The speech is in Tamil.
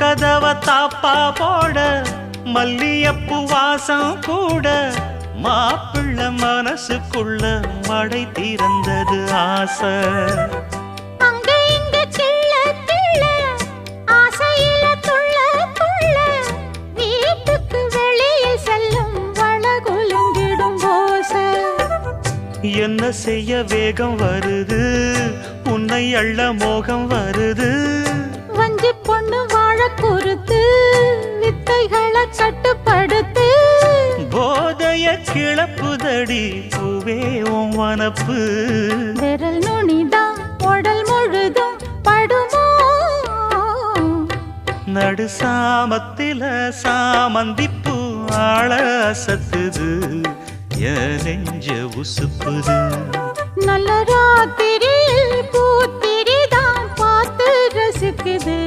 கதவ தாப்பா போட மல்லியப்பு வாசம் கூட மாப்பிள்ள மனசுக்குள்ள மடை திறந்தது ஆசை. அங்க இங்க கிள்ள கிள்ள ஆசையில துள்ள துள்ள வீட்டுக்கு வெளியே செல்லும் வளகுலுங்கிடும் ஓசை. என்ன செய்ய வேகம் வருது உன்னை அள்ள மோகம் வருது. வஞ்சி பொண்ணு வாழ குறுத்து வித்தைகளை கட்டுப்படுத்து. போதைய கிளப்புதடி பூவே உன் வனப்பு. விரல் நுனிதான் உடல் முழுதும் படுமோ. நடு சாமத்தில சாமந்திப்பூ ஆள அசத்துது என் நெஞ்ச உசுப்புது. நல்ல ராத்திரியில் பூத்திரிதான் பார்த்து ரசிக்குது.